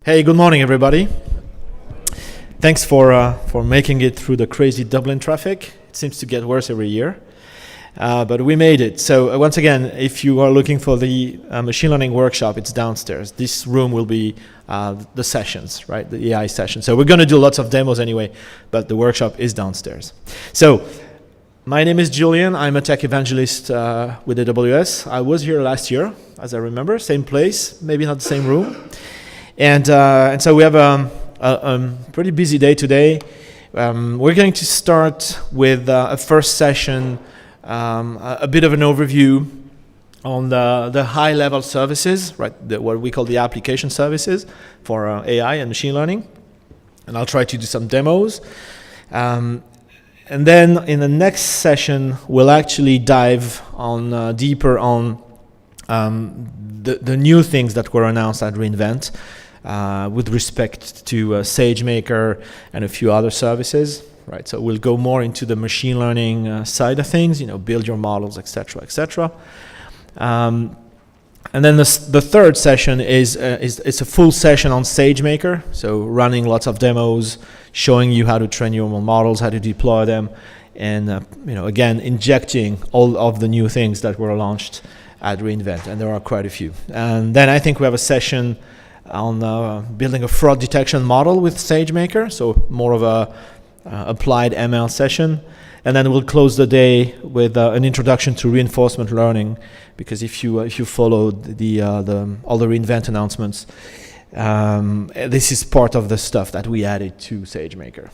Hey, good morning, everybody. Thanks for making it through the crazy Dublin traffic. It seems to get worse every year, but we made it. So once again, if you are looking for the machine learning workshop, it's downstairs. This room will be the sessions, right? The AI session. So we're going to do lots of demos anyway, but the workshop is downstairs. So my name is Julian. I'm a tech evangelist with AWS. I was here last year, as I remember, same place, maybe not the same room. And so we have a pretty busy day today. We're going to start with a first session, a bit of an overview on the high-level services, right? What we call the application services for AI and machine learning. And I'll try to do some demos. And then in the next session, we'll actually dive on deeper on the new things that were announced at re:Invent. With respect to SageMaker and a few other services, right? So we'll go more into the machine learning side of things, build your models, etc., etc. And then the third session is a full session on SageMaker, so running lots of demos, showing you how to train your own models, how to deploy them, and again injecting all of the new things that were launched at re:Invent, and there are quite a few. And then I think we have a session on building a fraud detection model with SageMaker, so more of a applied ML session. And then we'll close the day with an introduction to reinforcement learning, because if you followed all the re:Invent announcements, this is part of the stuff that we added to SageMaker.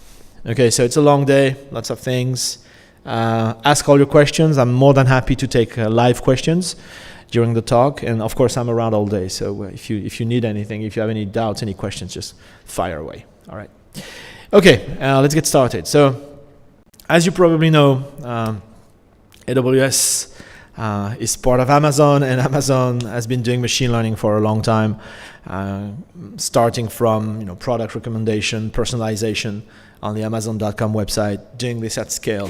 Okay, so it's a long day, lots of things. Ask all your questions. I'm more than happy to take live questions during the talk, and of course I'm around all day, so if you need anything, if you have any doubts, any questions, just fire away. All right. Okay, let's get started. So as you probably know, AWS is part of Amazon, and Amazon has been doing machine learning for a long time, starting from product recommendation, personalization on the Amazon.com website, doing this at scale,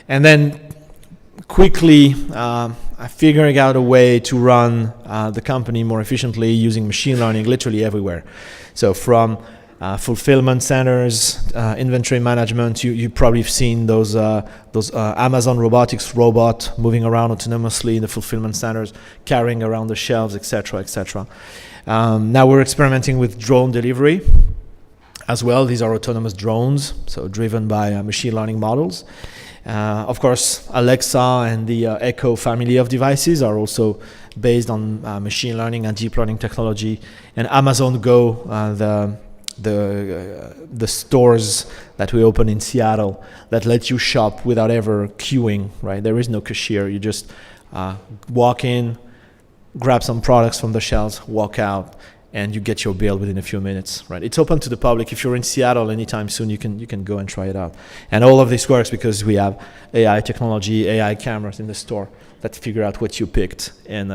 and then quickly figuring out a way to run the company more efficiently using machine learning literally everywhere. So from fulfillment centers, inventory management, you've probably seen those Amazon robotics robot moving around autonomously in the fulfillment centers, carrying around the shelves, etc., etc. Now we're experimenting with drone delivery as well. These are autonomous drones, so driven by machine learning models. Of course, Alexa and the Echo family of devices are also based on machine learning and deep learning technology. And Amazon Go, the stores that we open in Seattle that let you shop without ever queuing, right? There is no cashier. You just walk in, grab some products from the shelves, walk out, and you get your bill within a few minutes, right? It's open to the public. If you're in Seattle anytime soon, you can go and try it out. And all of this works because we have AI technology, AI cameras in the store that figure out what you picked and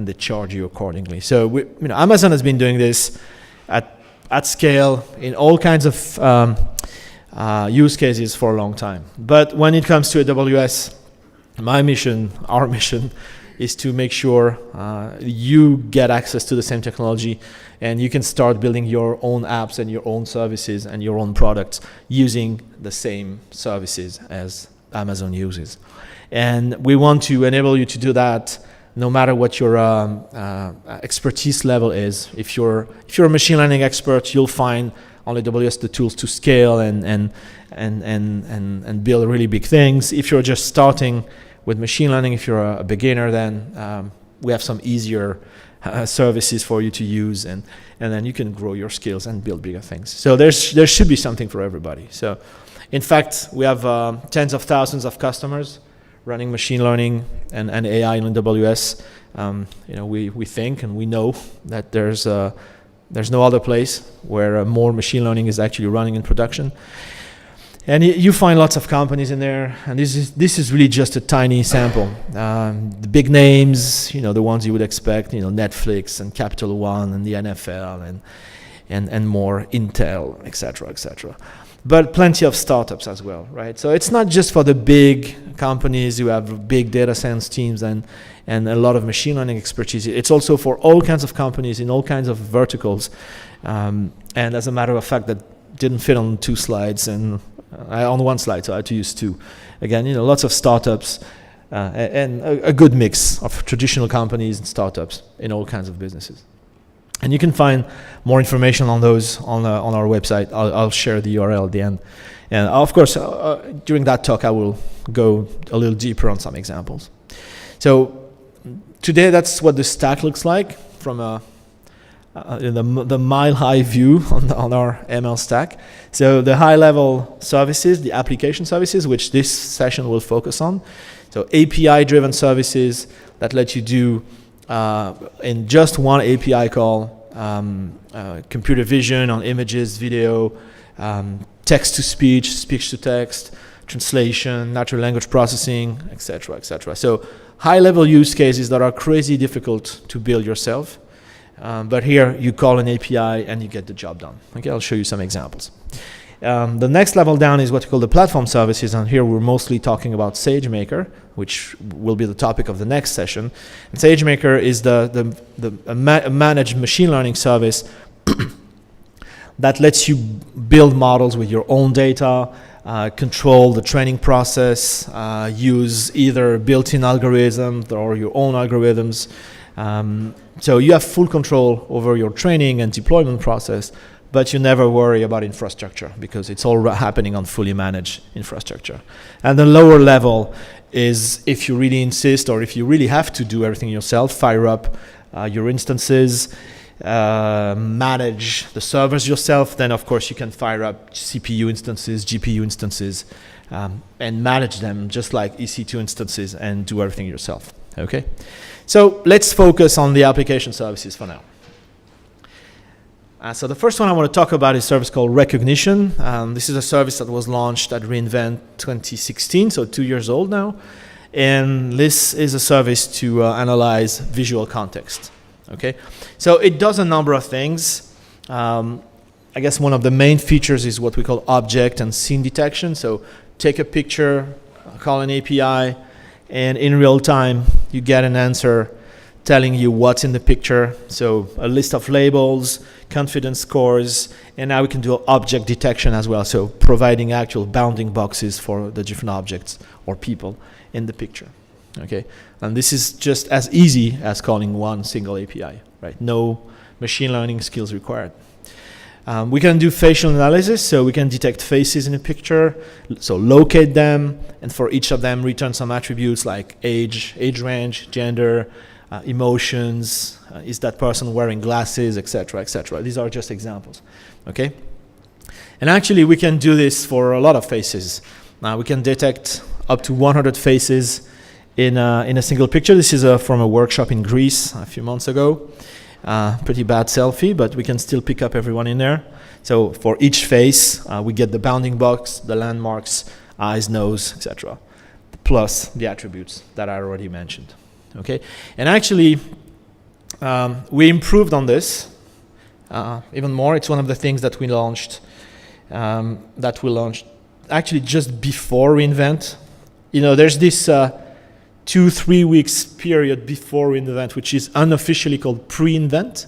they charge you accordingly. So Amazon has been doing this at scale in all kinds of use cases for a long time. But when it comes to AWS, our mission, is to make sure you get access to the same technology and you can start building your own apps and your own services and your own products using the same services as Amazon uses. And we want to enable you to do that no matter what your expertise level is. If you're a machine learning expert, you'll find on AWS the tools to scale and build really big things. If you're just starting with machine learning, if you're a beginner, then we have some easier services for you to use, and then you can grow your skills and build bigger things. So there should be something for everybody. So in fact, we have tens of thousands of customers running machine learning and AI in AWS. We think and we know that there's no other place where more machine learning is actually running in production. And you find lots of companies in there, and this is really just a tiny sample. The big names, the ones you would expect, Netflix and Capital One and the NFL and more, Intel, etc., etc. but plenty of startups as well, right? So it's not just for the big companies who have big data science teams and a lot of machine learning expertise. It's also for all kinds of companies in all kinds of verticals. And as a matter of fact, that didn't fit on 2 slides and on 1 slide, so I had to use 2. Again, lots of startups and a good mix of traditional companies and startups in all kinds of businesses. And you can find more information on those on our website. I'll share the URL at the end. And of course, during that talk, I will go a little deeper on some examples. So today, that's what the stack looks like from the mile-high view on our ML stack. So the high-level services, the application services, which this session will focus on. So API-driven services that let you do in just one API call, computer vision on images, video, text-to-speech, speech-to-text, translation, natural language processing, etc., etc. So high-level use cases that are crazy difficult to build yourself. But here you call an API and you get the job done. Okay, I'll show you some examples. The next level down is what we call the platform services, and here we're mostly talking about SageMaker, which will be the topic of the next session. And SageMaker is a managed machine learning service that lets you build models with your own data, control the training process, use either built-in algorithms or your own algorithms. So you have full control over your training and deployment process, but you never worry about infrastructure because it's all happening on fully managed infrastructure. And the lower level is if you really insist or if you really have to do everything yourself, fire up your instances, manage the servers yourself, then of course you can fire up CPU instances, GPU instances, and manage them just like EC2 instances and do everything yourself, okay? So let's focus on the application services for now. So the first one I want to talk about is a service called Recognition. This is a service that was launched at reInvent 2016, so 2 years old now. And this is a service to analyze visual context. Okay, so it does a number of things. I guess one of the main features is what we call object and scene detection. So take a picture, call an API, and in real time, you get an answer telling you what's in the picture. So a list of labels, confidence scores, and now we can do object detection as well. So providing actual bounding boxes for the different objects or people in the picture. Okay, and this is just as easy as calling one single API, right? No machine learning skills required. We can do facial analysis, so we can detect faces in a picture, so locate them, and for each of them return some attributes like age range, gender, emotions, is that person wearing glasses, etc., etc. These are just examples, okay? And actually we can do this for a lot of faces. Now we can detect up to 100 faces in a single picture. This is from a workshop in Greece a few months ago. Pretty bad selfie, but we can still pick up everyone in there. So for each face, we get the bounding box, the landmarks, eyes, nose, etc., plus the attributes that I already mentioned. Okay, and actually, we improved on this even more. It's one of the things that we launched. Actually just before reInvent. There's this 2-3 weeks period before reInvent, which is unofficially called pre-invent,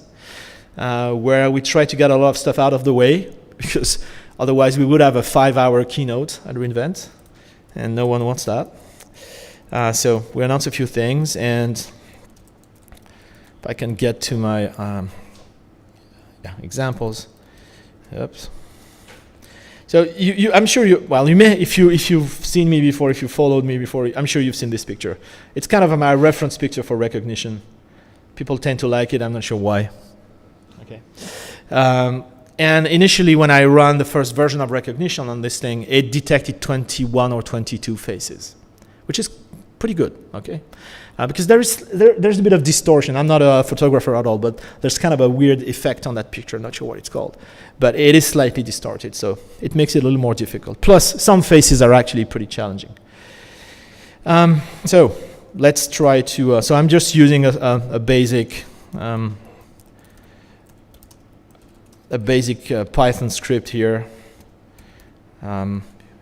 where we try to get a lot of stuff out of the way, because otherwise we would have a 5-hour keynote at reInvent, and no one wants that. So we announced a few things, and if I can get to my examples. Oops. So I'm sure you may, if you've seen me before, if you followed me before, I'm sure you've seen this picture. It's kind of my reference picture for Recognition. People tend to like it. I'm not sure why. Okay. And initially, when I ran the first version of Recognition on this thing, it detected 21 or 22 faces, which is pretty good. Okay. Because there's a bit of distortion. I'm not a photographer at all, but there's kind of a weird effect on that picture. I'm not sure what it's called, but it is slightly distorted, so it makes it a little more difficult. Plus, some faces are actually pretty challenging. So let's try to. So I'm just using a basic Python script here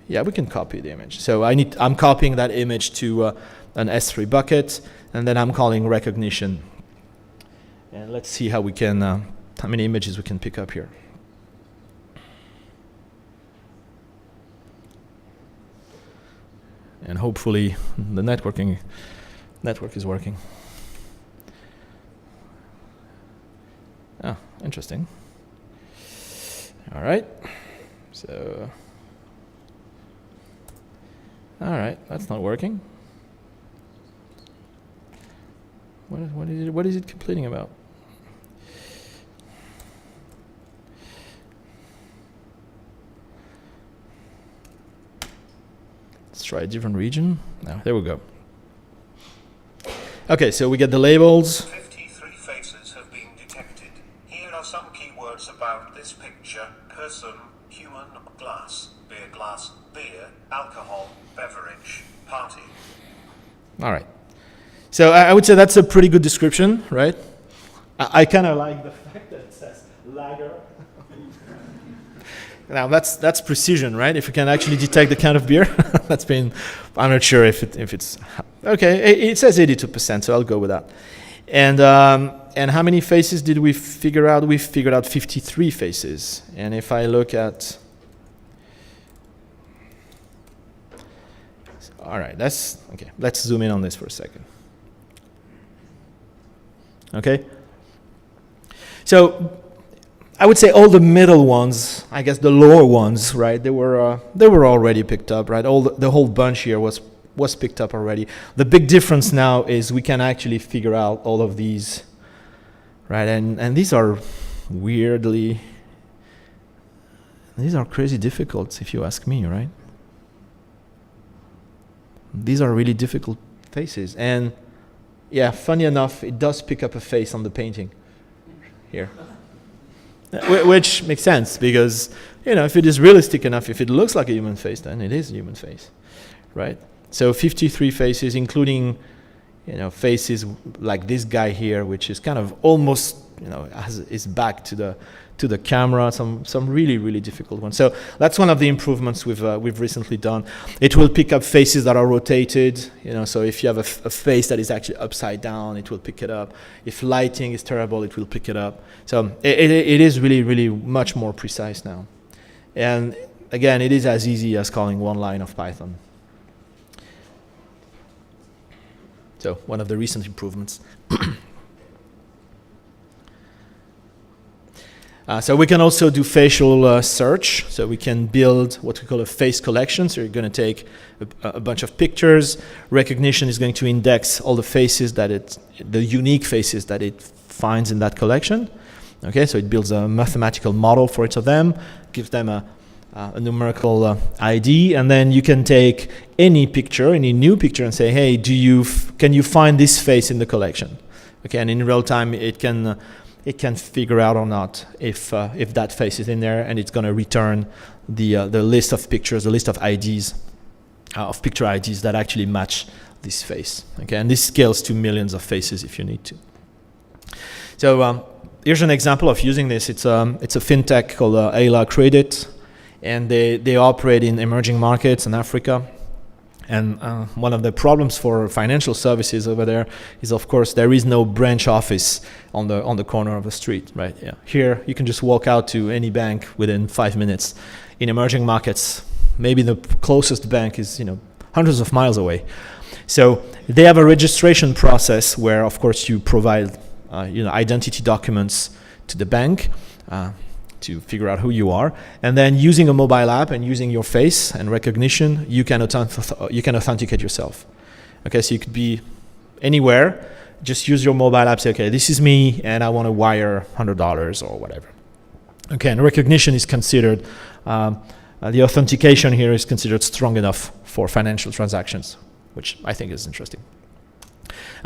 Yeah, we can copy the image. So I'm copying that image to an S3 bucket, and then I'm calling recognition. And let's see how many images we can pick up here. And hopefully the network is working. Ah, interesting. All right. So, all right, that's not working. What is it complaining about? Let's try a different region. No, there we go. Okay, so we get the labels. 53 faces have been detected. Here are some keywords about this picture: person, human, glass, beer, alcohol, beverage, party. All right. So I would say that's a pretty good description, right? I kind of like the fact that it says lager. Now that's precision, right? If you can actually detect the kind of beer, I'm not sure if it's okay. It says 82%, so I'll go with that. And how many faces did we figure out? We figured out 53 faces. And if I look at, all right, let's zoom in on this for a second. Okay. So I would say all the middle ones, I guess the lower ones, right? They were already picked up, right? The whole bunch here was picked up already. The big difference now is we can actually figure out all of these, right? And these are crazy difficult, if you ask me, right? These are really difficult faces, and yeah, funny enough, it does pick up a face on the painting here. Which makes sense, because if it is realistic enough, if it looks like a human face, then it is a human face, right? So 53 faces, including faces like this guy here, which is kind of almost has his back to the camera. Some really, really difficult ones. So that's one of the improvements we've recently done. It will pick up faces that are rotated. So if you have a face that is actually upside down, it will pick it up. If lighting is terrible, it will pick it up. So it is really, really much more precise now. And again, it is as easy as calling one line of Python. So one of the recent improvements. So we can also do facial search. So we can build what we call a face collection. So you're going to take a bunch of pictures. Recognition is going to index all the faces the unique faces that it finds in that collection. Okay, so it builds a mathematical model for each of them, gives them a numerical ID, and then you can take any new picture, and say, hey, can you find this face in the collection? Okay, and in real time it can figure out or not if that face is in there, and it's going to return the list of pictures, the list of IDs, of picture IDs that actually match this face. Okay, and this scales to millions of faces if you need to. So here's an example of using this. It's a fintech called Ayla Credit, and they operate in emerging markets in Africa. And one of the problems for financial services over there is, of course, there is no branch office on the corner of the street, right? Yeah. Here, you can just walk out to any bank within 5 minutes. In emerging markets, maybe the closest bank is hundreds of miles away. So they have a registration process where, of course, you provide identity documents to the bank to figure out who you are, and then using a mobile app and using your face and recognition, you can authenticate yourself. Okay, so you could be anywhere, just use your mobile app, say, okay, this is me, and I want to wire $100 or whatever. Okay, and recognition is considered, the authentication here is considered strong enough for financial transactions, which I think is interesting.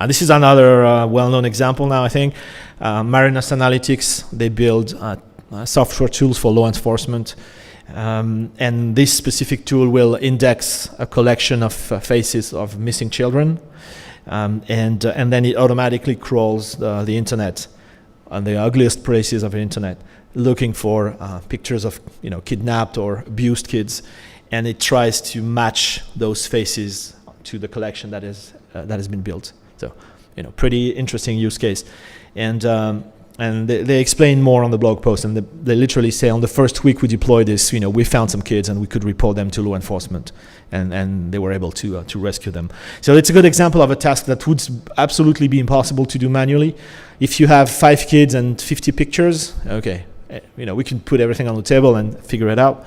This is another well-known example now, I think. Marinus Analytics, they build software tools for law enforcement. And this specific tool will index a collection of faces of missing children. And then it automatically crawls the internet and the ugliest places of the internet, looking for pictures of kidnapped or abused kids, and it tries to match those faces to the collection that has been built. So, pretty interesting use case, and they explain more on the blog post, and they literally say on the first week we deployed this, we found some kids and we could report them to law enforcement, and they were able to rescue them. So it's a good example of a task that would absolutely be impossible to do manually. If you have 5 kids and 50 pictures, okay, we can put everything on the table and figure it out.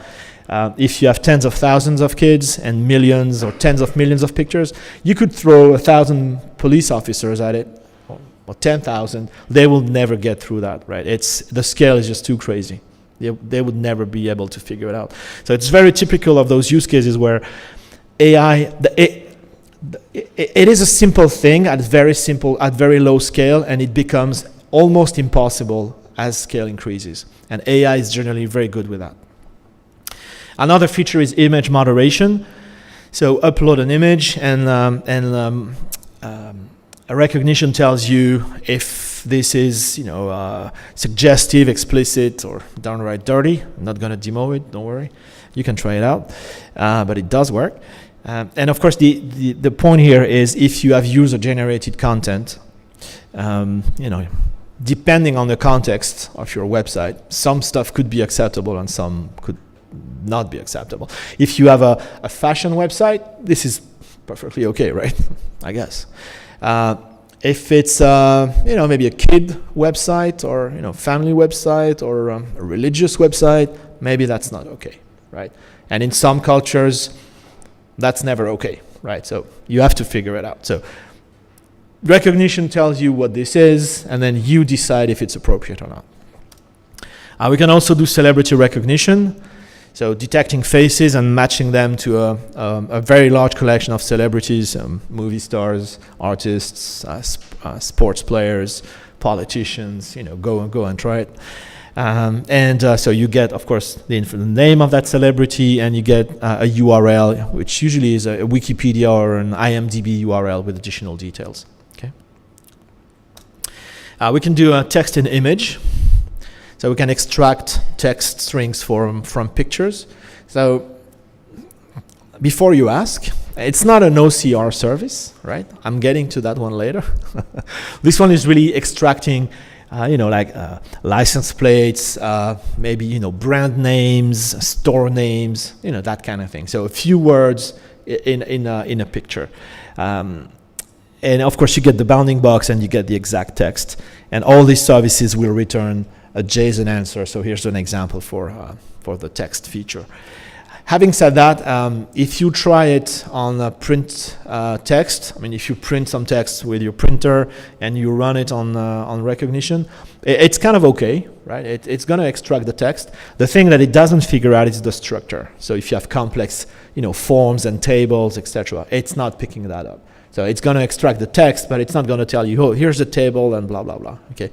If you have tens of thousands of kids and millions or tens of millions of pictures, you could throw 1,000 police officers at it, or 10,000. They will never get through that, right? The scale is just too crazy. They would never be able to figure it out. So it's very typical of those use cases where AI, it is a simple thing at very low scale, and it becomes almost impossible as scale increases. And AI is generally very good with that. Another feature is image moderation. So upload an image, and a recognition tells you if this is, suggestive, explicit, or downright dirty. I'm not going to demo it. Don't worry. You can try it out, but it does work. And of course, the point here is if you have user-generated content, depending on the context of your website, some stuff could be acceptable and some could not be acceptable. If you have a fashion website, this is perfectly okay, right? I guess. If it's maybe a kid website or family website or a religious website, maybe that's not okay, right? And in some cultures, that's never okay, right? So you have to figure it out. So recognition tells you what this is, and then you decide if it's appropriate or not. We can also do celebrity recognition. So detecting faces and matching them to a very large collection of celebrities, movie stars, artists, sports players, politicians, go and try it. So you get, of course, the name of that celebrity, and you get a URL, which usually is a Wikipedia or an IMDb URL with additional details. Okay. We can do a text and image. So we can extract text strings from pictures. So before you ask, it's not an OCR service, right? I'm getting to that one later. This one is really extracting, license plates, maybe, brand names, store names, that kind of thing. So a few words in a picture. And of course, you get the bounding box and you get the exact text. And all these services will return a JSON answer. So here's an example for the text feature. Having said that, if you try it on a print text, if you print some text with your printer and you run it on recognition, it's kind of okay, right? It's going to extract the text. The thing that it doesn't figure out is the structure. So if you have complex, forms and tables, etc., it's not picking that up. So it's going to extract the text, but it's not going to tell you, oh, here's the table and blah, blah, blah. Okay,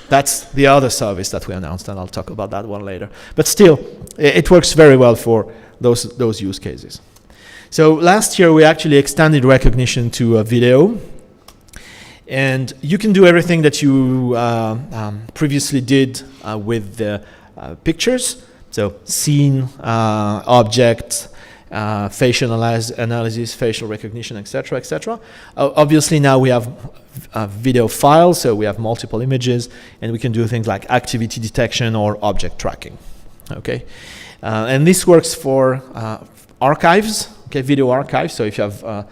that's the other service that we announced, and I'll talk about that one later. But still, it works very well for those use cases. So last year, we actually extended recognition to video. And you can do everything that you previously did with the pictures. So scene, object, facial analysis, facial recognition, etc., etc. Obviously, now we have video files, so we have multiple images, and we can do things like activity detection or object tracking. Okay, and this works for archives. Okay, video archives. So if you have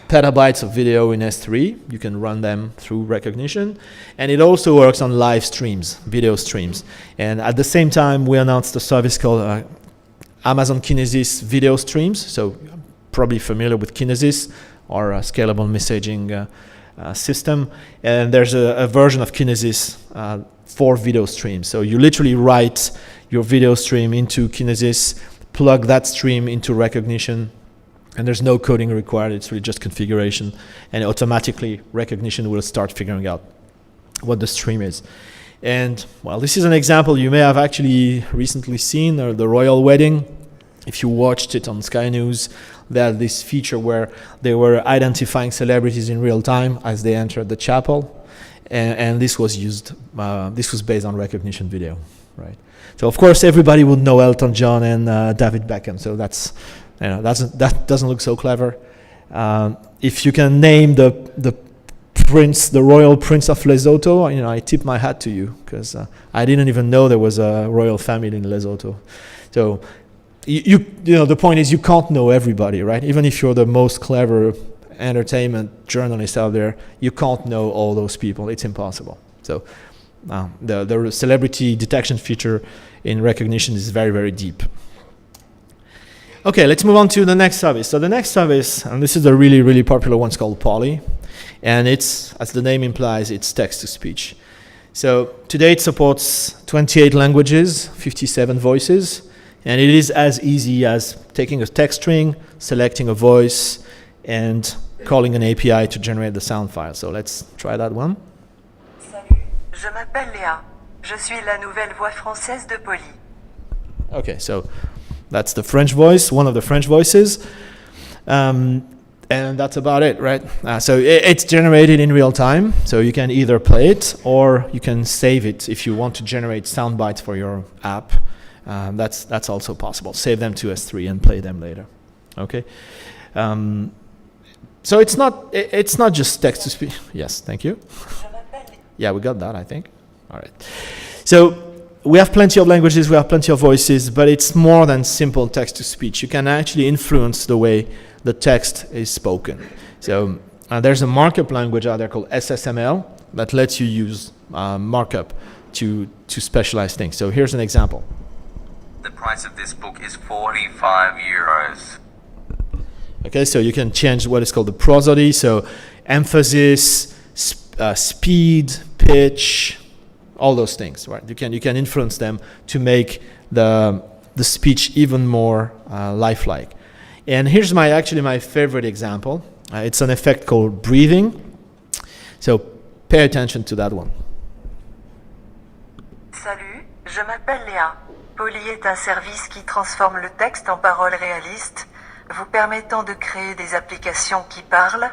petabytes of video in S3, you can run them through recognition, and it also works on live streams, video streams. And at the same time, we announced a service called Amazon Kinesis video streams. So probably familiar with Kinesis, or a scalable messaging system. And there's a version of Kinesis for video streams. So you literally write your video stream into Kinesis, plug that stream into recognition, and there's no coding required. It's really just configuration, and automatically recognition will start figuring out what the stream is. And well, this is an example you may have actually recently seen, the royal wedding. If you watched it on Sky News, they had this feature where they were identifying celebrities in real time as they entered the chapel, and this was used. This was based on recognition video. right? So of course everybody would know Elton John and David Beckham. So that doesn't look so clever. If you can name the prince, the royal prince of Lesotho, I tip my hat to you, because I didn't even know there was a royal family in Lesotho. So the point is, you can't know everybody, right? Even if you're the most clever entertainment journalist out there, you can't know all those people. It's impossible. So the celebrity detection feature in recognition is very, very deep. Okay, let's move on to the next service. So the next service, and this is a really, really popular one, it's called Poly. And it's, as the name implies, it's text-to-speech. So today it supports 28 languages, 57 voices, and it is as easy as taking a text string, selecting a voice, and calling an API to generate the sound file. So let's try that one. Salut, je m'appelle Léa. Je suis la nouvelle voix française de Poly. Okay, so that's the French voice, one of the French voices. And that's about it, right? So it's generated in real time, so you can either play it or you can save it if you want to generate sound bites for your app. That's also possible. Save them to S3 and play them later. Okay. So it's not just text to speech. Yes, thank you. Yeah, we got that, I think. All right. So we have plenty of languages, we have plenty of voices, but it's more than simple text to speech. You can actually influence the way the text is spoken. So there's a markup language out there called SSML that lets you use markup to specialize things. So here's an example. The price of this book is 45 euros. Okay, so you can change what is called the prosody, so emphasis, speed, pitch, all those things, right? You can influence them to make the speech even more lifelike. And here's my favorite example. It's an effect called breathing. So pay attention to that one. Salut, je m'appelle Léa. Poly est un service qui transforme le texte en paroles réalistes, vous permettant de créer des applications qui parlent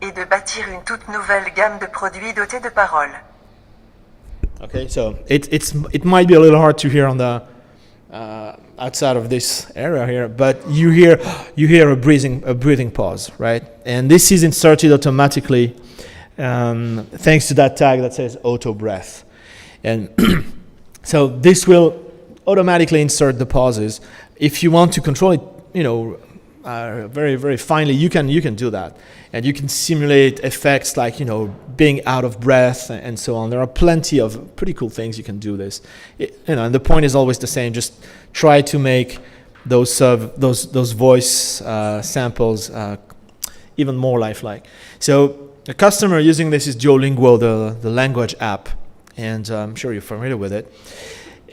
et de bâtir une toute nouvelle gamme de produits dotés de paroles. Okay, so it might be a little hard to hear on the outside of this area here, but you hear a breathing pause, right? And this is inserted automatically thanks to that tag that says auto breath. And so this will automatically insert the pauses. If you want to control it, very, very finely, you can do that. And you can simulate effects like, being out of breath and so on. There are plenty of pretty cool things you can do this. And the point is always the same. Just try to make those voice samples even more lifelike. So a customer using this is Duolingo, the language app, and I'm sure you're familiar with it.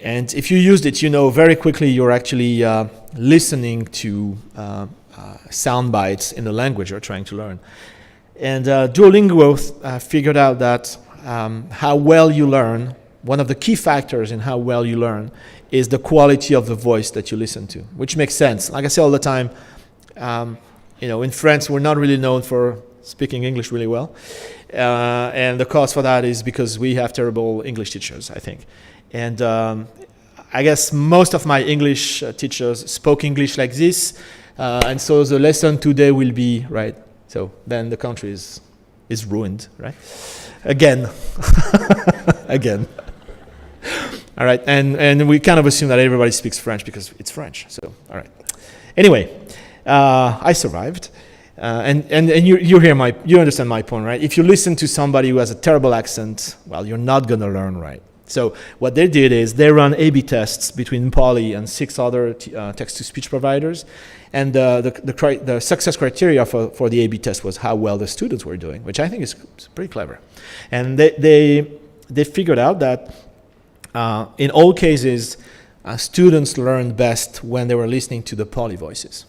And if you used it, very quickly you're actually listening to sound bites in the language you're trying to learn. And Duolingo figured out that how well you learn, one of the key factors in how well you learn is the quality of the voice that you listen to, which makes sense. Like I say all the time, in France, we're not really known for speaking English really well. And the cause for that is because we have terrible English teachers, I think. And I guess most of my English teachers spoke English like this. And so the lesson today will be, right, so then the country is ruined, right? Again. Again. All right, and we kind of assume that everybody speaks French because it's French, so, all right. Anyway, I survived. And you understand my point, right? If you listen to somebody who has a terrible accent, well, you're not going to learn right. So what they did is they run A/B tests between Poly and 6 other text-to-speech providers, and the success criteria for the A/B test was how well the students were doing, which I think is pretty clever. And they figured out that in all cases, students learned best when they were listening to the Poly voices.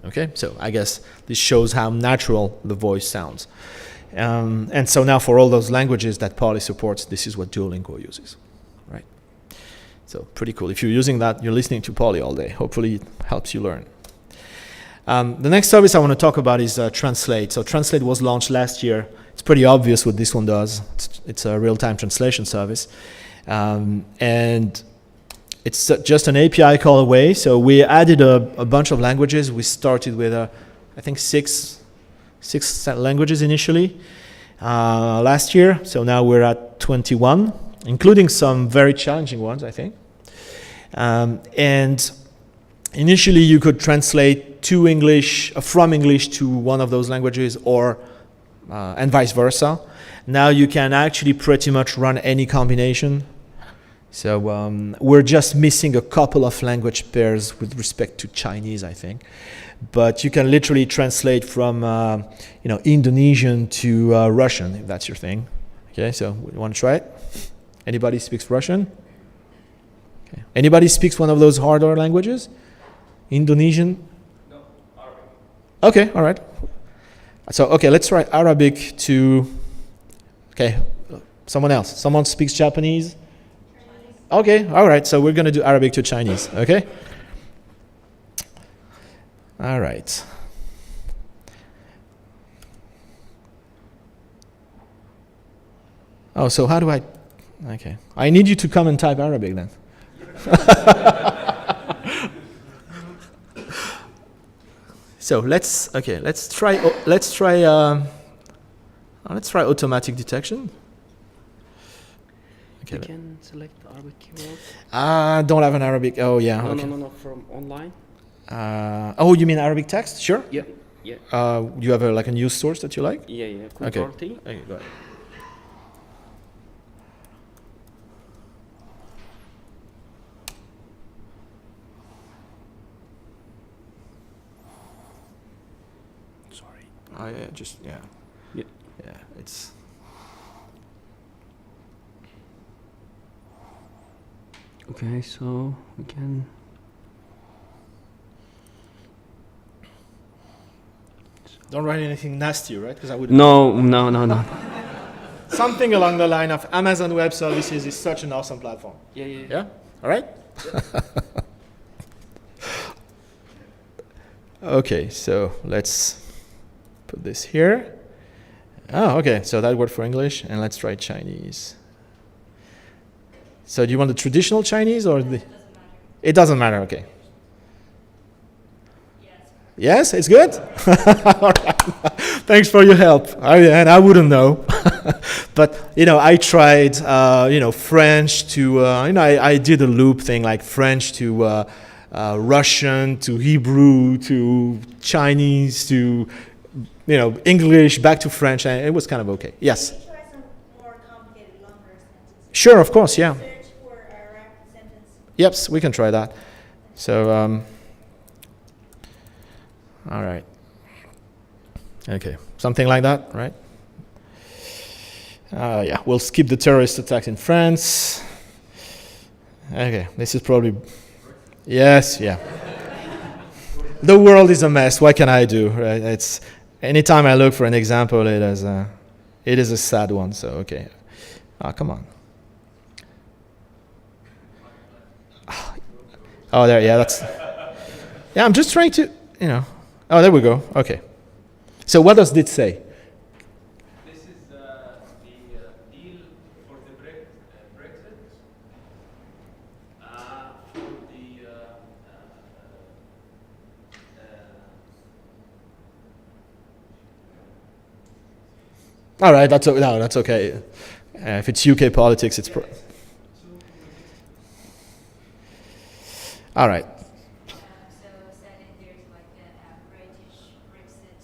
Okay, so I guess this shows how natural the voice sounds. And so now for all those languages that Poly supports, this is what Duolingo uses, right? So pretty cool. If you're using that, you're listening to Poly all day. Hopefully it helps you learn. The next service I want to talk about is Translate. So Translate was launched last year. It's pretty obvious what this one does. It's a real-time translation service. And it's just an API call away. So we added a bunch of languages. We started with, I think, six languages initially last year. So now we're at 21, including some very challenging ones, I think. And initially, you could translate from English to one of those languages, or and vice versa. Now you can actually pretty much run any combination. So we're just missing a couple of language pairs with respect to Chinese, I think. But you can literally translate from Indonesian to Russian, if that's your thing. Okay, so you want to try it? Anybody speaks Russian? Okay. Anybody speaks one of those harder languages? Indonesian? No, Arabic. Okay, all right. So, okay, let's try Arabic to... Okay, someone else. Someone speaks Japanese? Okay, all right, so we're going to do Arabic to Chinese, okay? All right. Oh, so how do I... Okay. I need you to come and type Arabic then. So let's try automatic detection. Okay. You can select the Arabic keyword. Don't have an Arabic. Oh yeah. No, okay. no, from online. Oh, you mean Arabic text? Sure. Yeah, yeah. You have a news source that you like? Yeah. Okay. Consorti. Okay, go ahead. Sorry. Yeah, it's... Okay, so we can... Don't write anything nasty, right? Because I would... No. Something along the line of Amazon Web Services is such an awesome platform. Yeah. Yeah? All right? Okay, so let's put this here. Oh, okay, so that worked for English, and let's try Chinese. So do you want the traditional Chinese or the... It doesn't matter, okay. Yes, it's good? All right. Thanks for your help. And I wouldn't know. But, I tried, French to, I did a loop thing like French to Russian to Hebrew to Chinese to, English back to French, and it was kind of okay. Yes? Can you try some more complicated, longer sentences? Sure, of course, yeah. Search for a rapid sentence. Yep, we can try that. So, all right. Okay, something like that, right? Yeah, we'll skip the terrorist attacks in France. Okay, this is probably... Yes, yeah. The world is a mess. What can I do? Right? It's anytime I look for an example, it is a sad one. So okay, come on. Oh, there. Yeah, that's. Yeah, I'm just trying to. Oh, there we go. Okay. So what does it say? This is the deal for the Brexit. For the All right, that's okay. If it's UK politics, it's all right. So said there's like a British Brexit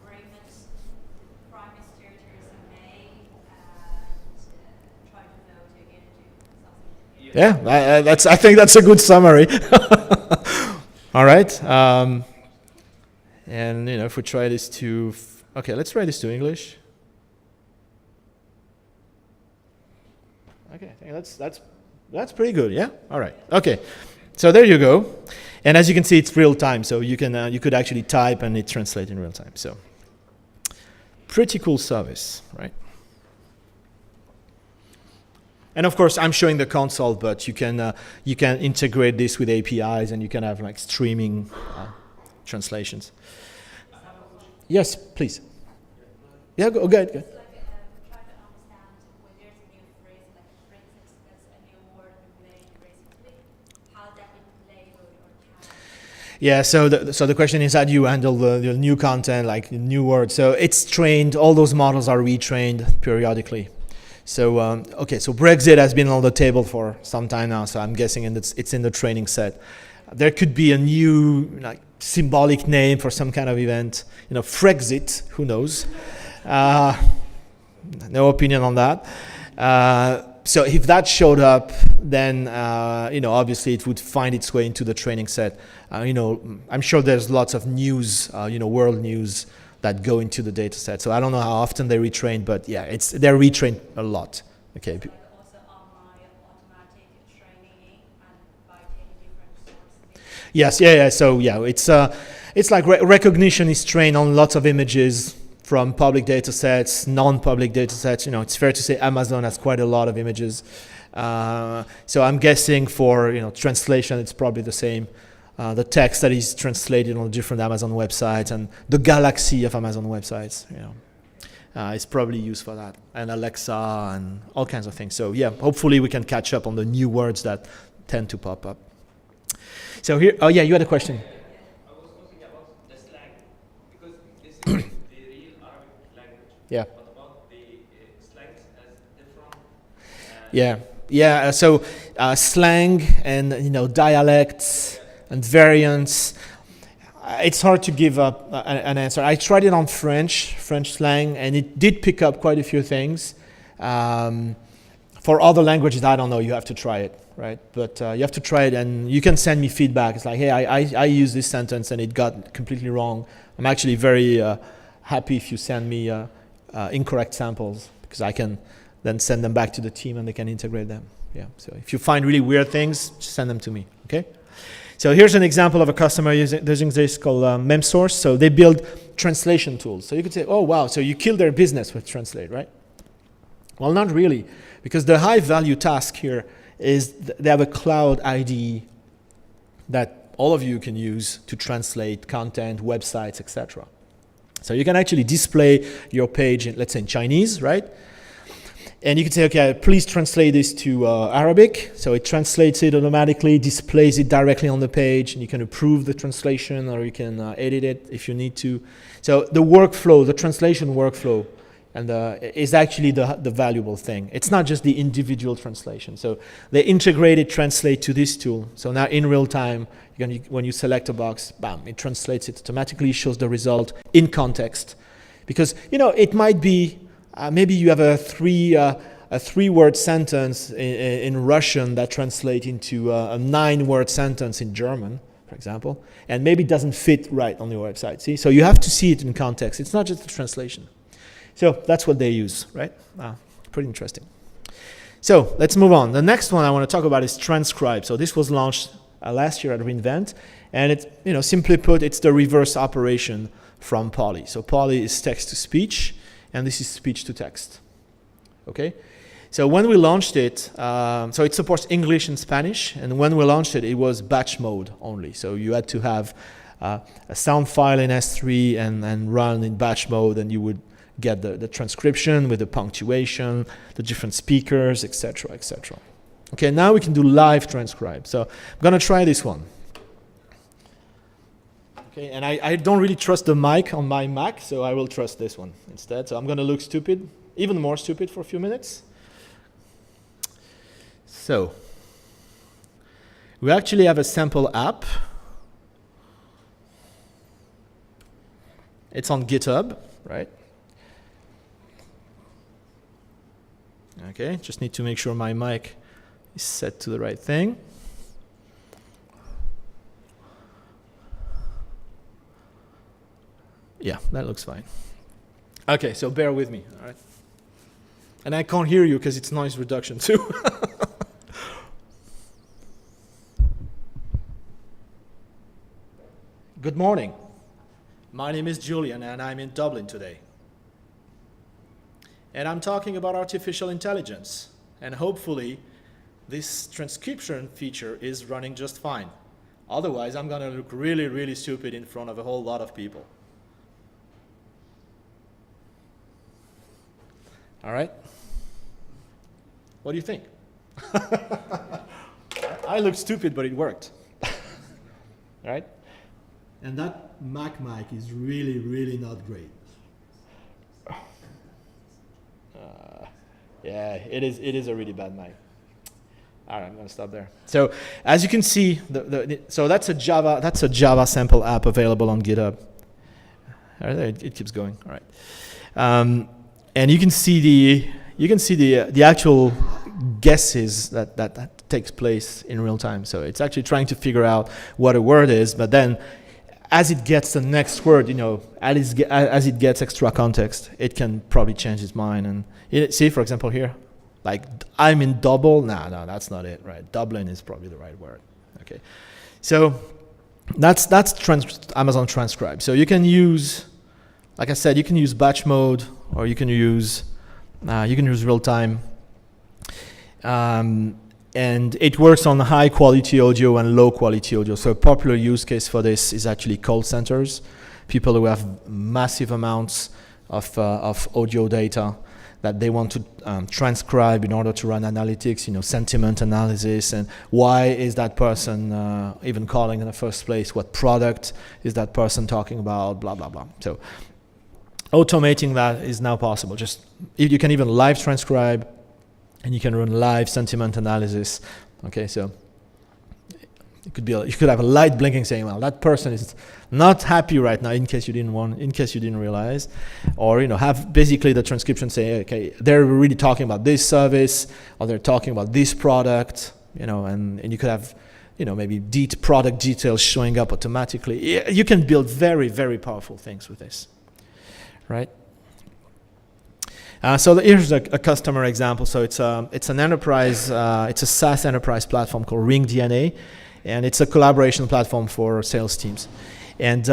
agreement. Prime Minister Theresa May tried to vote again to something. Yeah, I think that's a good summary. All right. And if we try this to, okay, let's try this to English. Okay, I think that's pretty good. Yeah. All right. Okay. So there you go. And as you can see, it's real time. So you could actually type and it translates in real time. So pretty cool service, right? And of course, I'm showing the console, but you can integrate this with APIs, and you can have like streaming translations. Yes, please. Yeah, go ahead. Go ahead. Try to understand when there's a new phrase like Brexit, that's a new word we made recently. Yeah, so the question is, how do you handle the new content, like new words? So it's trained, all those models are retrained periodically. So, okay, so Brexit has been on the table for some time now, so I'm guessing it's in the training set. There could be a new like symbolic name for some kind of event. Frexit, who knows? No opinion on that. So if that showed up, then obviously it would find its way into the training set. I'm sure there's lots of news, world news that go into the data set. So I don't know how often they retrain, but yeah, they're retrained a lot. Okay. Like also online automatic training and by taking different sources. Yes, yeah. So yeah, it's like recognition is trained on lots of images from public data sets, non-public data sets. It's fair to say Amazon has quite a lot of images. So I'm guessing for translation, it's probably the same. The text that is translated on different Amazon websites and the galaxy of Amazon websites, is probably used for that. And Alexa and all kinds of things. So yeah, hopefully we can catch up on the new words that tend to pop up. So here, oh yeah, you had a question. I was talking about the slang, because this is the real Arabic language. Yeah. But about the slangs as different. Yeah. So slang and dialects and variants. It's hard to give up an answer. I tried it on French slang, and it did pick up quite a few things. For other languages, I don't know. You have to try it, right? But you have to try it, and you can send me feedback. It's like, hey, I used this sentence and it got completely wrong. I'm actually very happy if you send me incorrect samples, because I can then send them back to the team and they can integrate them. Yeah. So if you find really weird things, just send them to me. Okay. So here's an example of a customer using this called MemSource. So they build translation tools. So you could say, oh wow, so you killed their business with Translate, right? Well, not really, because the high value task here is they have a cloud IDE that all of you can use to translate content, websites, etc. So you can actually display your page in, let's say, in Chinese, right? And you can say, okay, please translate this to Arabic. So it translates it automatically, displays it directly on the page, and you can approve the translation or you can edit it if you need to. So the workflow, the translation workflow, and is actually the valuable thing. It's not just the individual translation. So they integrated Translate to this tool. So now in real time, when you select a box, bam, it translates it automatically, shows the result in context. Because, it might be, maybe you have a three-word sentence in Russian that translates into a 9-word sentence in German, for example, and maybe it doesn't fit right on your website. See, so you have to see it in context. It's not just the translation. So that's what they use, right? Pretty interesting. So let's move on. The next one I want to talk about is Transcribe. So this was launched last year at reInvent, and it's, simply put, it's the reverse operation from Poly. So Poly is text to speech, and this is speech to text. Okay? So when we launched it, so it supports English and Spanish, and when we launched it, it was batch mode only. So you had to have a sound file in S3 and run in batch mode, and you would get the transcription with the punctuation, the different speakers, etc., etc. Okay, now we can do live transcribe. So I'm gonna try this one. Okay, and I don't really trust the mic on my Mac, so I will trust this one instead. So I'm gonna look stupid, even more stupid for a few minutes. So we actually have a sample app. It's on GitHub, right? Okay, just need to make sure my mic is set to the right thing. Yeah, that looks fine. Okay, so bear with me, all right? And I can't hear you because it's noise reduction too. Good morning. My name is Julian and I'm in Dublin today. And I'm talking about artificial intelligence. And hopefully this transcription feature is running just fine. Otherwise, I'm gonna look really, really stupid in front of a whole lot of people. All right? What do you think? I look stupid, but it worked. All right? And that Mac mic is really, really not great. Yeah, it is a really bad mic. All right, I'm gonna stop there. So as you can see, so that's a Java sample app available on GitHub. All right, it keeps going. All right, and you can see the actual guesses that takes place in real time. So it's actually trying to figure out what a word is, but then as it gets the next word, as it gets extra context, it can probably change its mind. And see, for example, here, like I'm in double. No, that's not it, right? Dublin is probably the right word. Okay, so that's Amazon Transcribe. So you can use, like I said, you can use batch mode, or you can use real time. And it works on high quality audio and low quality audio. So a popular use case for this is actually call centers, people who have massive amounts of audio data that they want to transcribe in order to run analytics, sentiment analysis, and why is that person even calling in the first place? What product is that person talking about? Blah, blah, blah. So automating that is now possible. You can even live transcribe, and you can run live sentiment analysis. Okay, so it could be you could have a light blinking saying, well, that person is not happy right now, in case you didn't realize, or have basically the transcription say, okay, they're really talking about this service, or they're talking about this product, and you could have maybe product details showing up automatically. You can build very, very powerful things with this, right? So here's a customer example. So it's an enterprise, it's a SaaS enterprise platform called RingDNA, and it's a collaboration platform for sales teams. And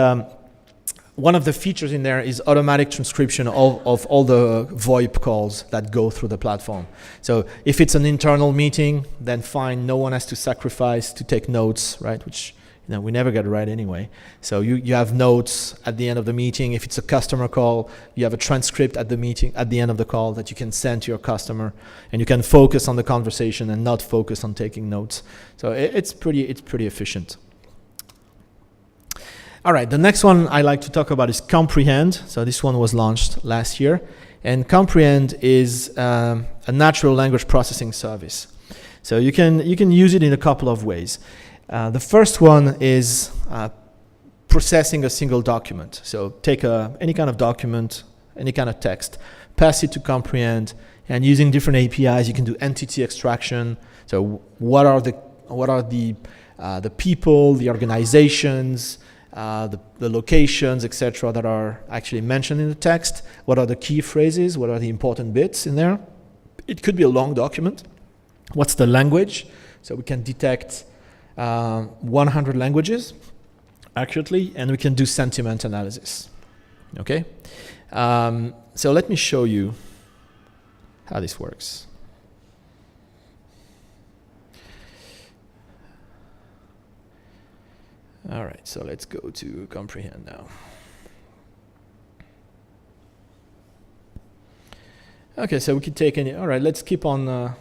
one of the features in there is automatic transcription of all the VoIP calls that go through the platform. So if it's an internal meeting, then fine, no one has to sacrifice to take notes, right? Which we never get it right anyway. So you have notes at the end of the meeting. If it's a customer call, you have a transcript at the end of the call that you can send to your customer, and you can focus on the conversation and not focus on taking notes. So it's pretty efficient. All right, the next one I like to talk about is Comprehend. So this one was launched last year, and Comprehend is a natural language processing service. So you can use it in a couple of ways. The first one is processing a single document. So take any kind of document, any kind of text, pass it to Comprehend, and using different APIs, you can do entity extraction. So what are the people, the organizations, the locations, etc., that are actually mentioned in the text? What are the key phrases? What are the important bits in there? It could be a long document. What's the language? So we can detect 100 languages accurately, and we can do sentiment analysis. Okay, so let me show you how this works. All right, so let's go to Comprehend now. Okay, so we could take any. All right, let's keep on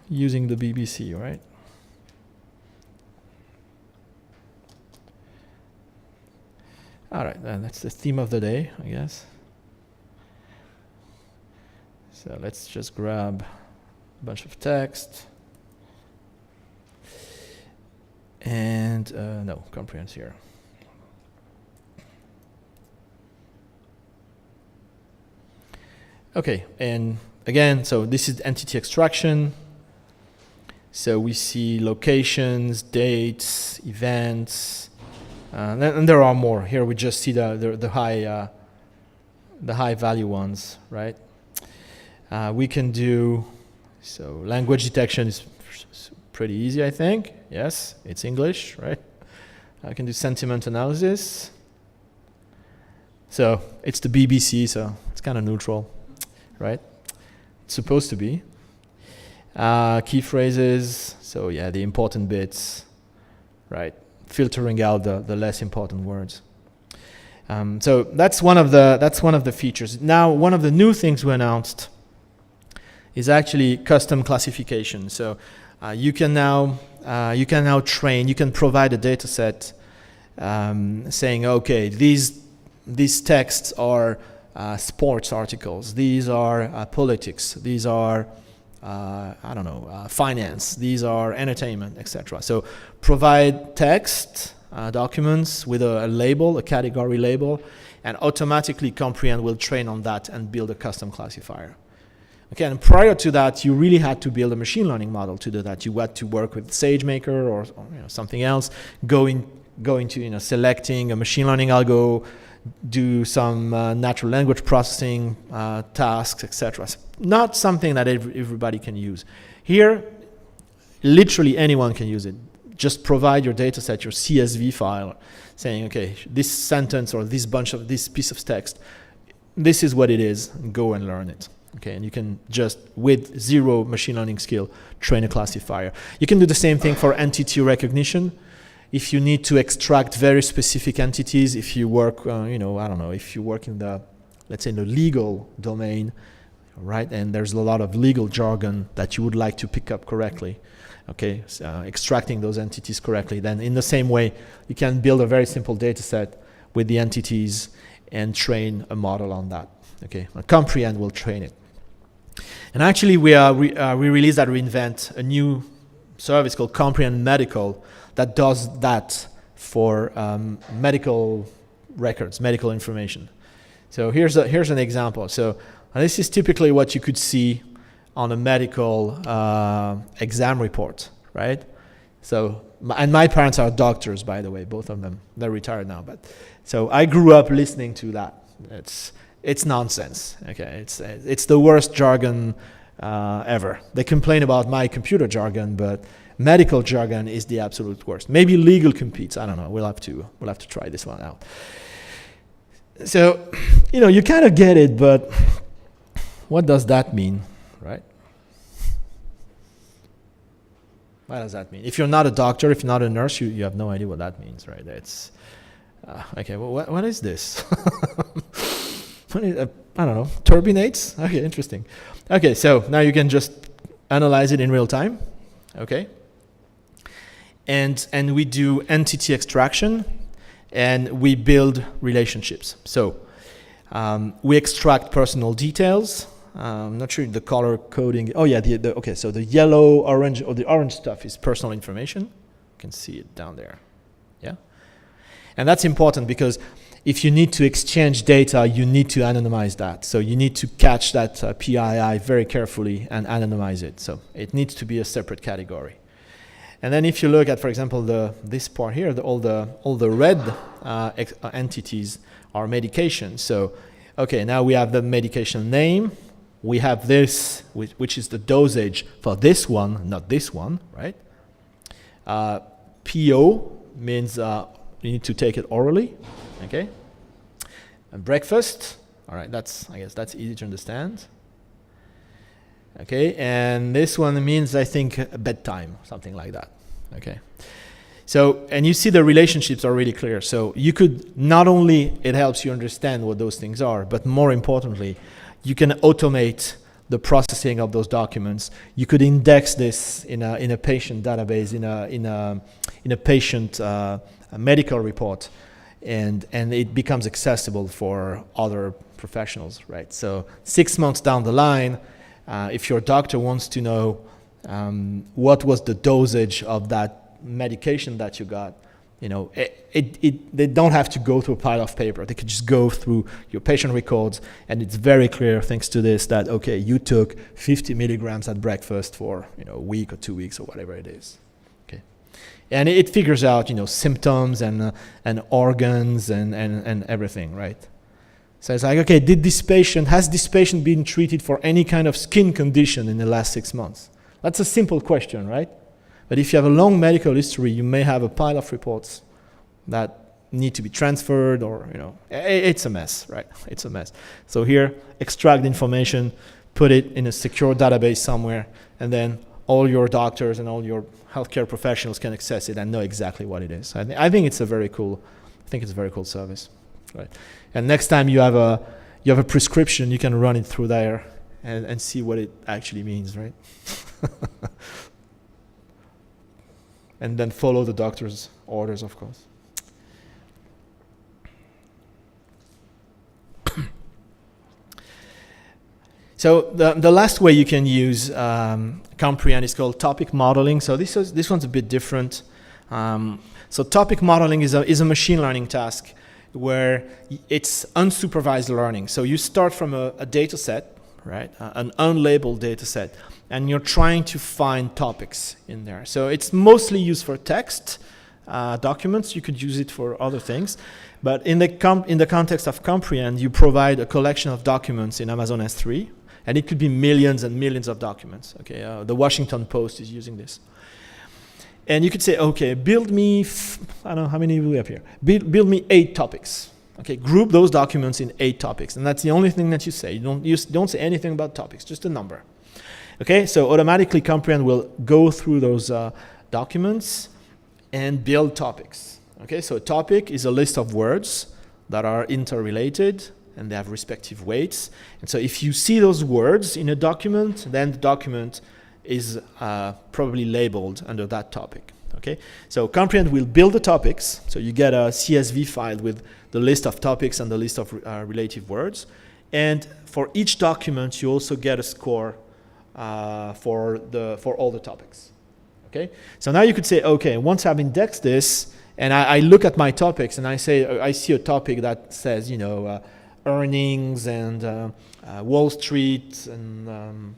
using the BBC, right? All right, that's the theme of the day, I guess. So let's just grab a bunch of text. And no, Comprehend here. Okay, and again, so this is entity extraction. So we see locations, dates, events, and there are more. Here we just see the high value ones, right? We can do, so language detection is pretty easy, I think. Yes, it's English, right? I can do sentiment analysis. So it's the BBC, so it's kind of neutral, right? It's supposed to be. Key phrases, so yeah, the important bits, right? Filtering out the less important words. So that's one of the features. Now, one of the new things we announced is actually custom classification. So you can now train. You can provide a data set saying, okay, these texts are sports articles, these are politics, these are finance, these are entertainment, etc. So provide text documents with a label, a category label, and automatically Comprehend will train on that and build a custom classifier. Okay, and prior to that, you really had to build a machine learning model to do that. You had to work with SageMaker or something else, going to selecting a machine learning algo, do some natural language processing tasks, etc. Not something that everybody can use. Here, literally anyone can use it. Just provide your data set, your CSV file, saying, okay, this sentence or this piece of text, this is what it is, go and learn it. Okay, and you can just, with zero machine learning skill, train a classifier. You can do the same thing for entity recognition. If you need to extract very specific entities, if you work, if you work in the, let's say, in the legal domain, right, and there's a lot of legal jargon that you would like to pick up correctly, okay, so, extracting those entities correctly, then in the same way, you can build a very simple data set with the entities and train a model on that. Okay, Comprehend will train it. And actually, we released at reInvent a new service called Comprehend Medical that does that for medical records, medical information. So here's an example. So this is typically what you could see on a medical exam report, right? So, and my parents are doctors, by the way, both of them. They're retired now, but so I grew up listening to that. It's nonsense. Okay, it's the worst jargon ever. They complain about my computer jargon, but medical jargon is the absolute worst. Maybe legal competes. I don't know. We'll have to try this one out. So, you kind of get it, but what does that mean, right? What does that mean? If you're not a doctor, if you're not a nurse, you have no idea what that means, right? It's okay. Well, what is this? I don't know, turbinates? Okay, interesting. Okay, so now you can just analyze it in real time, okay? And we do entity extraction, and we build relationships. So we extract personal details. I'm not sure the color coding. Oh yeah, okay, so the yellow, orange, or the orange stuff is personal information. You can see it down there, yeah? And that's important because if you need to exchange data, you need to anonymize that. So you need to catch that PII very carefully and anonymize it. So it needs to be a separate category. And then if you look at, for example, this part here, all the red entities are medications. So, okay, now we have the medication name. We have this, which is the dosage for this one, not this one, right? PO means you need to take it orally. Okay, and breakfast. All right, I guess that's easy to understand. Okay, and this one means, I think, bedtime, something like that. Okay, so, and you see the relationships are really clear. So you could, not only it helps you understand what those things are, but more importantly, you can automate the processing of those documents. You could index this in a patient database, in a patient a medical report. And it becomes accessible for other professionals, right? So 6 months down the line, if your doctor wants to know what was the dosage of that medication that you got, they don't have to go through a pile of paper. They could just go through your patient records, and it's very clear, thanks to this, that, okay, you took 50 milligrams at breakfast for a week or 2 weeks or whatever it is. And it figures out, symptoms and organs and everything, right? So it's like, okay, has this patient been treated for any kind of skin condition in the last 6 months? That's a simple question, right? But if you have a long medical history, you may have a pile of reports that need to be transferred, or it's a mess, right? It's a mess. So here, extract the information, put it in a secure database somewhere, and then all your doctors and all your healthcare professionals can access it and know exactly what it is. I think it's a very cool service, right? And next time you have a prescription, you can run it through there and see what it actually means, right? And then follow the doctor's orders, of course. So the last way you can use Comprehend is called topic modeling. So this one's a bit different. So topic modeling is a machine learning task where it's unsupervised learning. So you start from a data set, right? An unlabeled data set, and you're trying to find topics in there. So it's mostly used for text documents. You could use it for other things. But in the context of Comprehend, you provide a collection of documents in Amazon S3, and it could be millions and millions of documents. Okay, the Washington Post is using this. And you could say, okay, build me, I don't know, how many do we have here? Build me 8 topics. Okay, group those documents in 8 topics. And that's the only thing that you say. You don't say anything about topics, just a number. Okay, so automatically Comprehend will go through those documents and build topics. Okay, so a topic is a list of words that are interrelated and they have respective weights. And so if you see those words in a document, then the document is probably labeled under that topic. Okay, so Comprehend will build the topics. So you get a CSV file with the list of topics and the list of relative words. And for each document, you also get a score for all the topics. Okay, so now you could say, okay, once I've indexed this, and I look at my topics, and I say I see a topic that says, you know, earnings and Wall Street and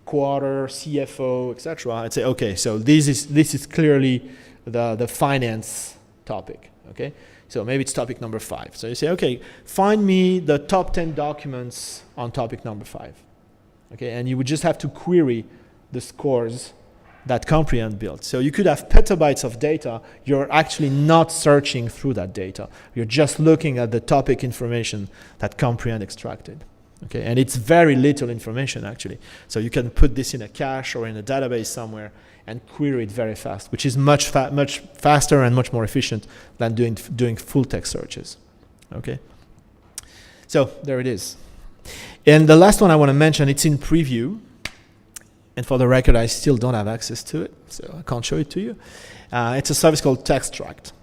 quarter, CFO, etc. I'd say, okay, so this is clearly the finance topic. Okay, so maybe it's topic number 5. So you say, okay, find me the top 10 documents on topic number 5. Okay, and you would just have to query the scores that Comprehend built. So you could have petabytes of data. You're actually not searching through that data. You're just looking at the topic information that Comprehend extracted. Okay, and it's very little information actually. So you can put this in a cache or in a database somewhere and query it very fast, which is much faster and much more efficient than doing full text searches. Okay, so there it is. And the last one I want to mention, it's in preview. And for the record, I still don't have access to it, so I can't show it to you. It's a service called Textract.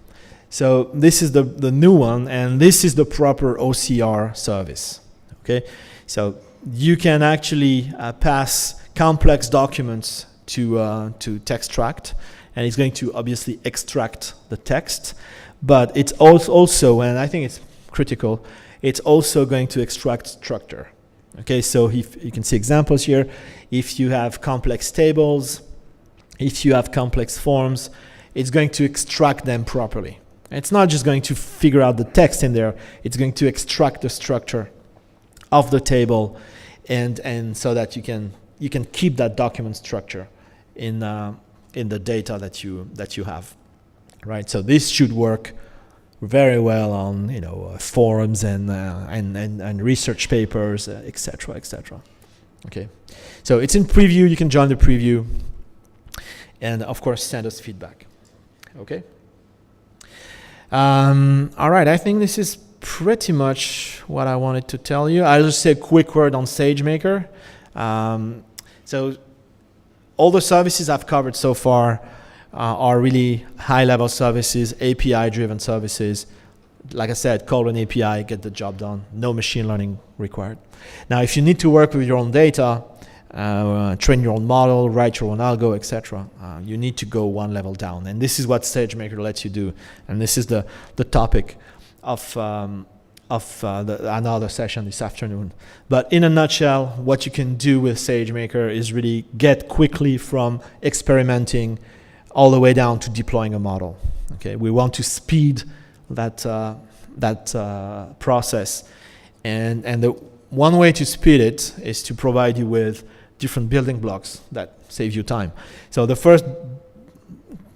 So this is the new one, and this is the proper OCR service. Okay, so you can actually pass complex documents to Textract, and it's going to obviously extract the text. But it's also, and I think it's critical, it's also going to extract structure. Okay, so if you can see examples here. If you have complex tables, if you have complex forms, it's going to extract them properly. It's not just going to figure out the text in there, it's going to extract the structure of the table, and so that you can keep that document structure in the data that you have, right? So this should work very well on forums and research papers, etc., etc. Okay, so it's in preview. You can join the preview, and of course send us feedback. Okay. All right, I think this is pretty much what I wanted to tell you. I'll just say a quick word on SageMaker. So all the services I've covered so far are really high-level services, API-driven services. Like I said, call an API, get the job done. No machine learning required. Now, if you need to work with your own data, train your own model, write your own algo, etc., you need to go one level down. And this is what SageMaker lets you do. And this is the topic of another session this afternoon. But in a nutshell, what you can do with SageMaker is really get quickly from experimenting all the way down to deploying a model. Okay, we want to speed that process, and the one way to speed it is to provide you with different building blocks that save you time. So the first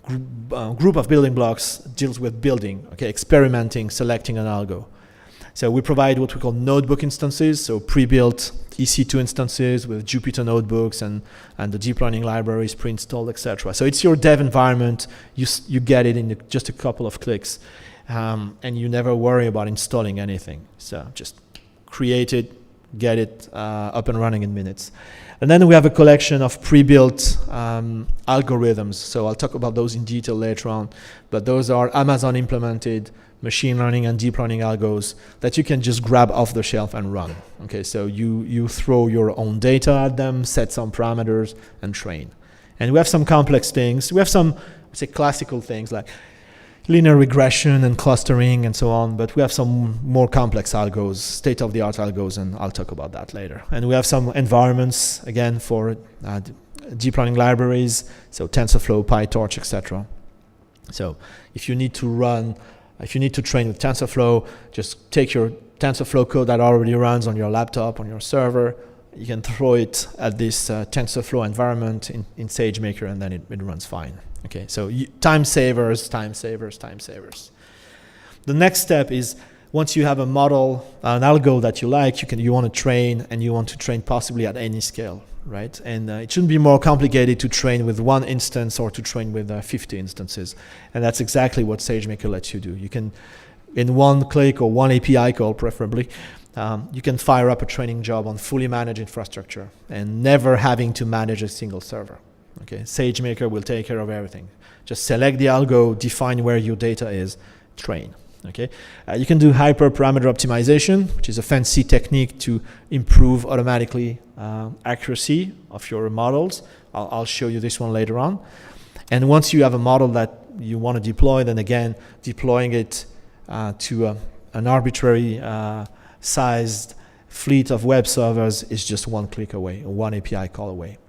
group of building blocks deals with building, okay, experimenting, selecting an algo. So we provide what we call notebook instances, so pre-built EC2 instances with Jupyter notebooks and the deep learning libraries pre-installed, etc. So it's your dev environment. You get it in just a couple of clicks, and you never worry about installing anything. So just create it, get it up and running in minutes. And then we have a collection of pre-built algorithms. So I'll talk about those in detail later on. But those are Amazon implemented machine learning and deep learning algos that you can just grab off the shelf and run. Okay, so you throw your own data at them, set some parameters, and train. And we have some complex things. We have some, say, classical things like linear regression and clustering and so on, but we have some more complex algos, state-of-the-art algos, and I'll talk about that later. And we have some environments, again, for deep learning libraries, so TensorFlow, PyTorch, etc. So if you need to train with TensorFlow, just take your TensorFlow code that already runs on your laptop, on your server. You can throw it at this TensorFlow environment in SageMaker, and then it runs fine. Okay, so time savers. The next step is, once you have a model, an algo that you like, you want to train, and you want to train possibly at any scale, right? And it shouldn't be more complicated to train with one instance or to train with 50 instances. And that's exactly what SageMaker lets you do. You can, in one click or one API call preferably, you can fire up a training job on fully managed infrastructure and never having to manage a single server. Okay, SageMaker will take care of everything. Just select the algo, define where your data is, train. Okay, you can do hyperparameter optimization, which is a fancy technique to improve automatically accuracy of your models. I'll show you this one later on. And once you have a model that you want to deploy, then again, deploying it to an arbitrary sized fleet of web servers is just one click away, or one API call away.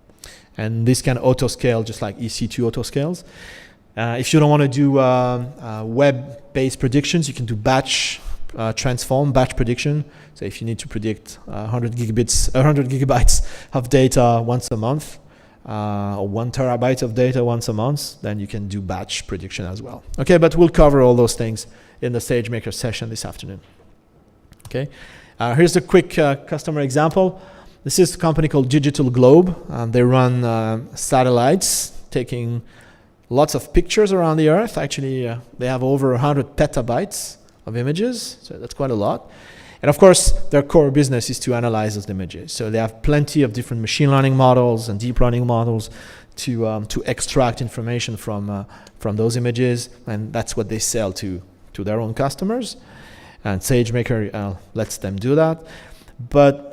And this can auto-scale just like EC2 auto-scales. If you don't want to do web-based predictions, you can do batch batch prediction. So if you need to predict 100 gigabytes of data once a month, or 1 terabyte of data once a month, then you can do batch prediction as well. Okay, but we'll cover all those things in the SageMaker session this afternoon. Okay, here's a quick customer example. This is a company called Digital Globe. They run satellites taking lots of pictures around the Earth. Actually, they have over 100 petabytes of images, so that's quite a lot. And of course, their core business is to analyze those images. So they have plenty of different machine learning models and deep learning models to extract information from those images, and that's what they sell to their own customers. And SageMaker lets them do that. But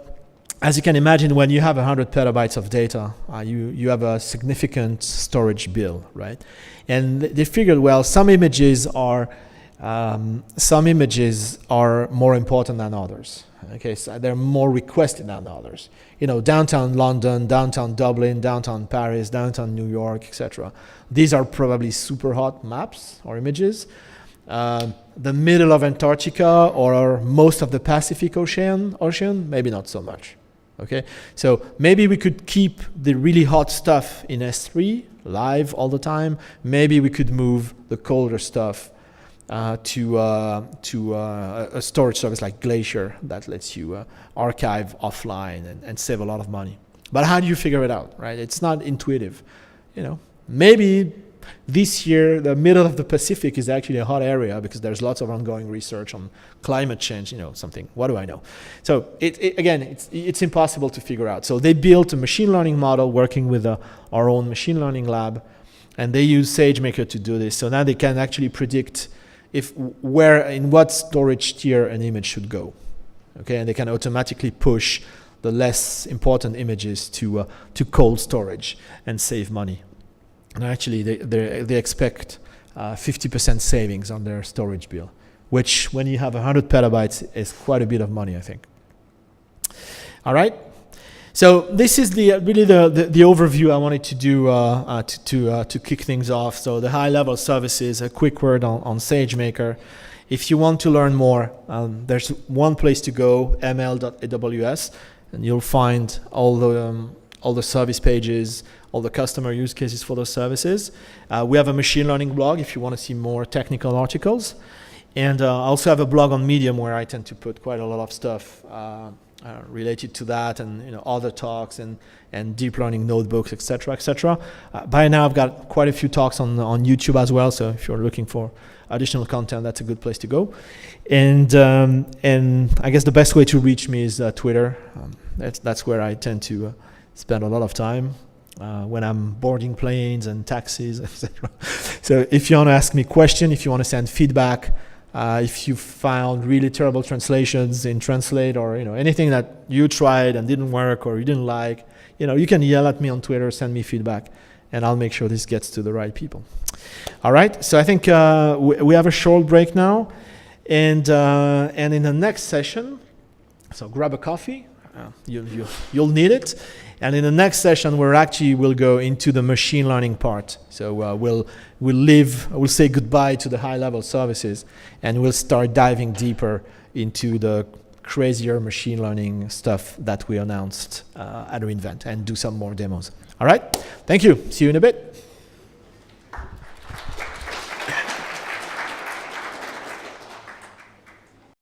as you can imagine, when you have 100 petabytes of data, you have a significant storage bill, right? And they figured, well, some images are more important than others. Okay, so they're more requested than others. You know, downtown London, downtown Dublin, downtown Paris, downtown New York, etc. These are probably super hot maps or images. The middle of Antarctica or most of the Pacific Ocean, maybe not so much. Okay, so maybe we could keep the really hot stuff in S3 live all the time. Maybe we could move the colder stuff to a storage service like Glacier that lets you archive offline and save a lot of money. But how do you figure it out, right? It's not intuitive. You know, maybe this year the middle of the Pacific is actually a hot area because there's lots of ongoing research on climate change, you know, something. What do I know? So it's impossible to figure out. So they built a machine learning model working with our own machine learning lab, and they use SageMaker to do this. So now they can actually predict in what storage tier an image should go. Okay, and they can automatically push the less important images to cold storage and save money. And actually, they expect 50% savings on their storage bill, which, when you have 100 petabytes, is quite a bit of money, I think. All right. So this is really the overview I wanted to do to kick things off. So the high-level services. A quick word on SageMaker. If you want to learn more, there's one place to go: ml.aws, and you'll find all the service pages, all the customer use cases for those services. We have a machine learning blog if you want to see more technical articles. And I also have a blog on Medium where I tend to put quite a lot of stuff related to that, and other talks and deep learning notebooks, etc., etc. By now I've got quite a few talks on YouTube as well, so if you're looking for additional content, that's a good place to go. And I guess the best way to reach me is Twitter. That's where I tend to spend a lot of time when I'm boarding planes and taxis, etc. So if you want to ask me a question, if you want to send feedback, If you found really terrible translations in Translate, or anything that you tried and didn't work or you didn't like, you can yell at me on Twitter, send me feedback, and I'll make sure this gets to the right people. All right, so I think we have a short break now, and in the next session, so grab a coffee, you'll need it, and in the next session we'll go into the machine learning part. So we'll say goodbye to the high-level services, and we'll start diving deeper into the crazier machine learning stuff that we announced at re:Invent, and do some more demos. All right, thank you. See you in a bit.